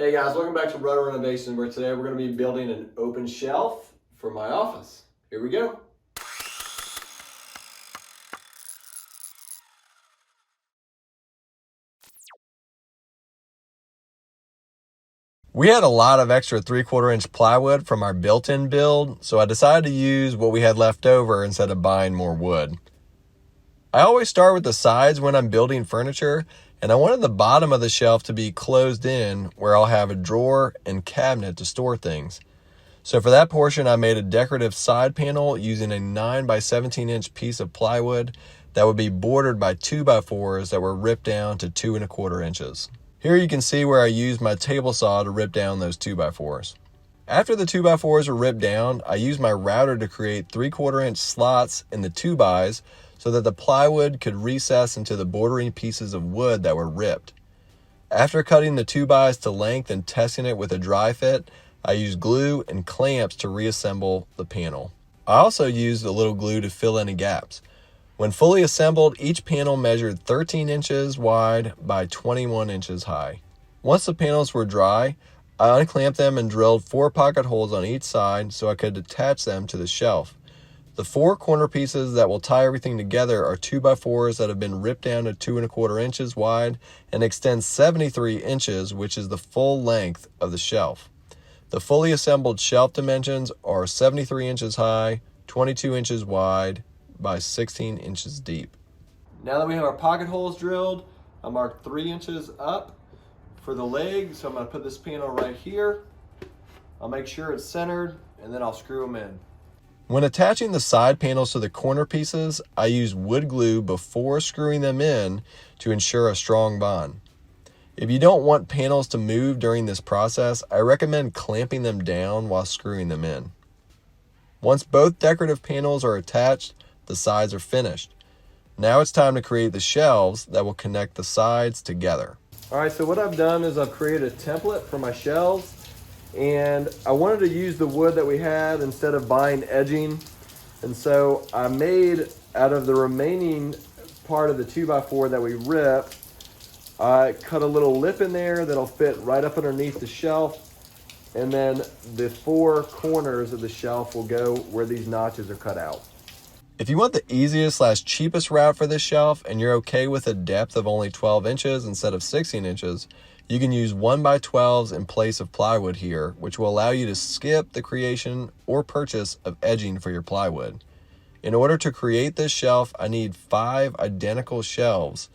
Hey guys, welcome back to Roto Renovation, where today we're going to be building an open shelf for my office. Here we go. We had a lot of extra 3/4 inch plywood from our built-in build, so I decided to use what we had left over instead of buying more wood. I always start with the sides when I'm building furniture, and I wanted the bottom of the shelf to be closed in where I'll have a drawer and cabinet to store things. So for that portion, I made a decorative side panel using a 9 by 17 inch piece of plywood that would be bordered by 2x4s that were ripped down to 2 1/4 inches. Here you can see where I used my table saw to rip down those 2x4s. After the 2x4s were ripped down, I used my router to create 3/4 inch slots in the 2x so that the plywood could recess into the bordering pieces of wood that were ripped. After cutting the 2x to length and testing it with a dry fit, I used glue and clamps to reassemble the panel. I also used a little glue to fill any gaps. When fully assembled, each panel measured 13 inches wide by 21 inches high. Once the panels were dry, I unclamped them and drilled 4 pocket holes on each side so I could attach them to the shelf. The 4 corner pieces that will tie everything together are 2x4s that have been ripped down to 2 1/4 inches wide and extend 73 inches, which is the full length of the shelf. The fully assembled shelf dimensions are 73 inches high, 22 inches wide by 16 inches deep. Now that we have our pocket holes drilled, I marked 3 inches up for the leg, so I'm going to put this panel right here. I'll make sure it's centered, and then I'll screw them in. When attaching the side panels to the corner pieces, I use wood glue before screwing them in to ensure a strong bond. If you don't want panels to move during this process, I recommend clamping them down while screwing them in. Once both decorative panels are attached, the sides are finished. Now it's time to create the shelves that will connect the sides together. All right, so what I've done is I've created a template for my shelves, and I wanted to use the wood that we had instead of buying edging. And so I made, out of the remaining part of the 2x4 that we ripped, I cut a little lip in there that'll fit right up underneath the shelf. And then the 4 corners of the shelf will go where these notches are cut out. If you want the easiest/cheapest route for this shelf and you're okay with a depth of only 12 inches instead of 16 inches, you can use 1x12s in place of plywood here, which will allow you to skip the creation or purchase of edging for your plywood. In order to create this shelf, I need 5 identical shelves.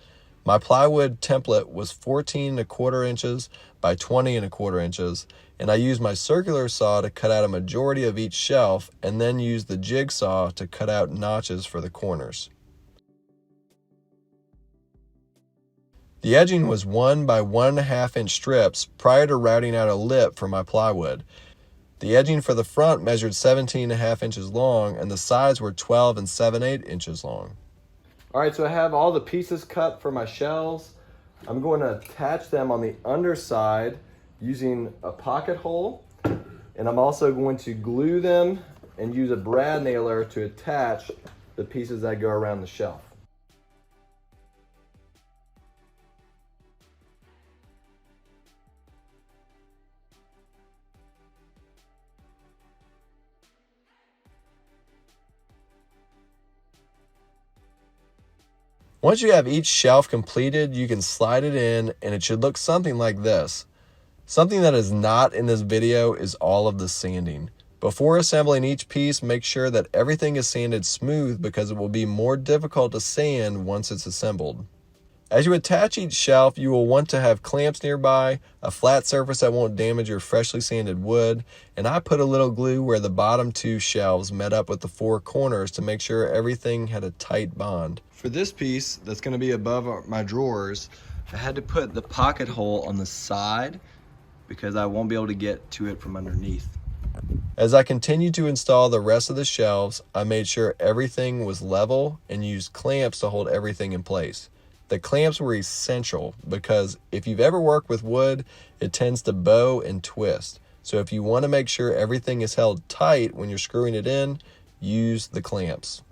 My plywood template was 14 1/4 inches by 20 1/4 inches, and I used my circular saw to cut out a majority of each shelf and then used the jigsaw to cut out notches for the corners. The edging was 1 by 1 1/2 inch strips prior to routing out a lip for my plywood. The edging for the front measured 17 1/2 inches long, and the sides were 12 7/8 inches long. All right, so I have all the pieces cut for my shelves. I'm going to attach them on the underside using a pocket hole, and I'm also going to glue them and use a brad nailer to attach the pieces that go around the shelf. Once you have each shelf completed, you can slide it in and it should look something like this. Something that is not in this video is all of the sanding. Before assembling each piece, make sure that everything is sanded smooth because it will be more difficult to sand once it's assembled. As you attach each shelf, you will want to have clamps nearby, a flat surface that won't damage your freshly sanded wood, and I put a little glue where the bottom 2 shelves met up with the 4 corners to make sure everything had a tight bond. For this piece that's going to be above my drawers, I had to put the pocket hole on the side because I won't be able to get to it from underneath. As I continued to install the rest of the shelves, I made sure everything was level and used clamps to hold everything in place. The clamps were essential because if you've ever worked with wood, it tends to bow and twist. So if you want to make sure everything is held tight when you're screwing it in, use the clamps.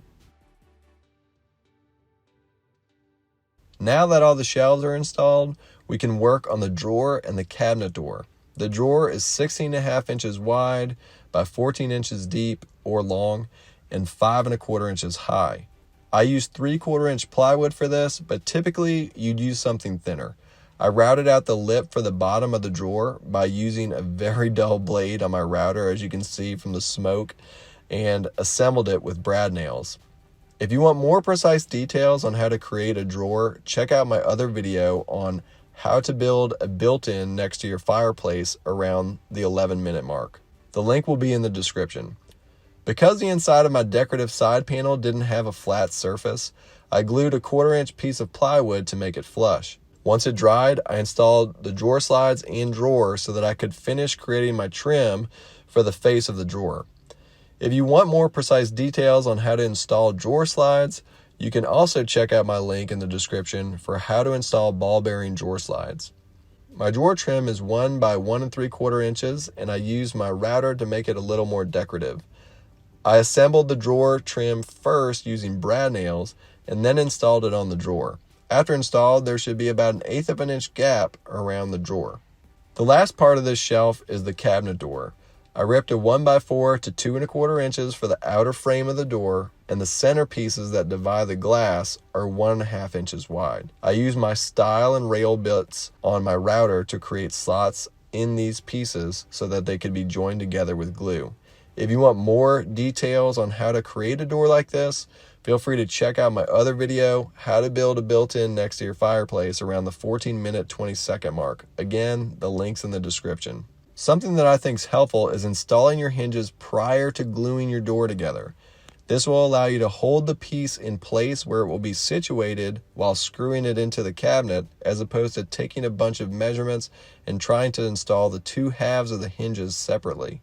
Now that all the shelves are installed, we can work on the drawer and the cabinet door. The drawer is 16.5 inches wide by 14 inches deep or long and 5.25 inches high. I used 3/4 inch plywood for this, but typically you'd use something thinner. I routed out the lip for the bottom of the drawer by using a very dull blade on my router, as you can see from the smoke, and assembled it with brad nails. If you want more precise details on how to create a drawer, check out my other video on how to build a built-in next to your fireplace around the 11-minute mark. The link will be in the description. Because the inside of my decorative side panel didn't have a flat surface, I glued a 1/4 inch piece of plywood to make it flush. Once it dried, I installed the drawer slides and drawer so that I could finish creating my trim for the face of the drawer. If you want more precise details on how to install drawer slides, you can also check out my link in the description for how to install ball bearing drawer slides. My drawer trim is 1 by 1 3/4 inches, and I used my router to make it a little more decorative. I assembled the drawer trim first using brad nails and then installed it on the drawer. After installed, there should be about 1/8 of an inch gap around the drawer. The last part of this shelf is the cabinet door. I ripped a 1 by 4 to 2.25 inches for the outer frame of the door, and the center pieces that divide the glass are 1.5 inches wide. I used my stile and rail bits on my router to create slots in these pieces so that they could be joined together with glue. If you want more details on how to create a door like this, feel free to check out my other video, how to build a built-in next to your fireplace around the 14-minute 20-second mark. Again, the link's in the description. Something that I think is helpful is installing your hinges prior to gluing your door together. This will allow you to hold the piece in place where it will be situated while screwing it into the cabinet, as opposed to taking a bunch of measurements and trying to install the two halves of the hinges separately.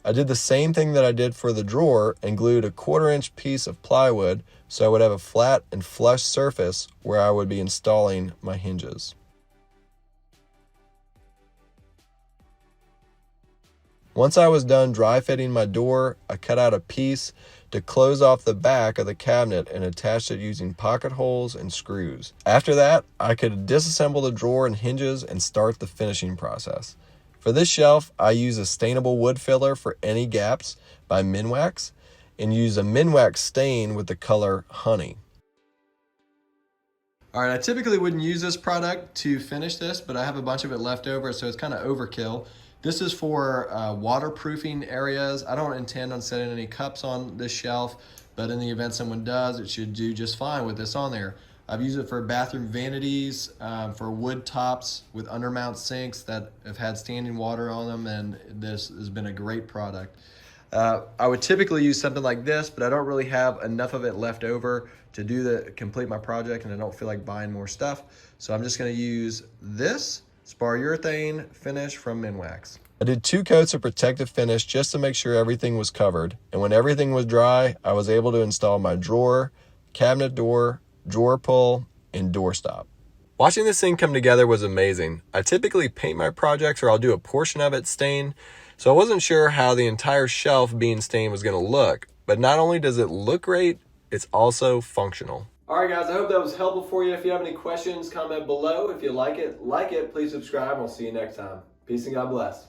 I did the same thing that I did for the drawer and glued a 1/4 inch piece of plywood so I would have a flat and flush surface where I would be installing my hinges. Once I was done dry fitting my door, I cut out a piece to close off the back of the cabinet and attached it using pocket holes and screws. After that, I could disassemble the drawer and hinges and start the finishing process. For this shelf, I use a stainable wood filler for any gaps by Minwax and use a Minwax stain with the color Honey. All right, I typically wouldn't use this product to finish this, but I have a bunch of it left over, so it's kind of overkill. This is for waterproofing areas. I don't intend on setting any cups on this shelf, but in the event someone does, it should do just fine with this on there. I've used it for bathroom vanities, for wood tops with undermount sinks that have had standing water on them, and this has been a great product. I would typically use something like this, but I don't really have enough of it left over to complete my project, and I don't feel like buying more stuff. So I'm just gonna use this spar urethane finish from Minwax. I did 2 coats of protective finish just to make sure everything was covered, and when everything was dry, I was able to install my drawer, cabinet door, drawer pull, and doorstop. Watching this thing come together was amazing. I typically paint my projects, or I'll do a portion of it stained, so I wasn't sure how the entire shelf being stained was going to look, but not only does it look great, it's also functional. All right, guys, I hope that was helpful for you. If you have any questions, comment below. If you like it, please subscribe, and we'll see you next time. Peace and God bless.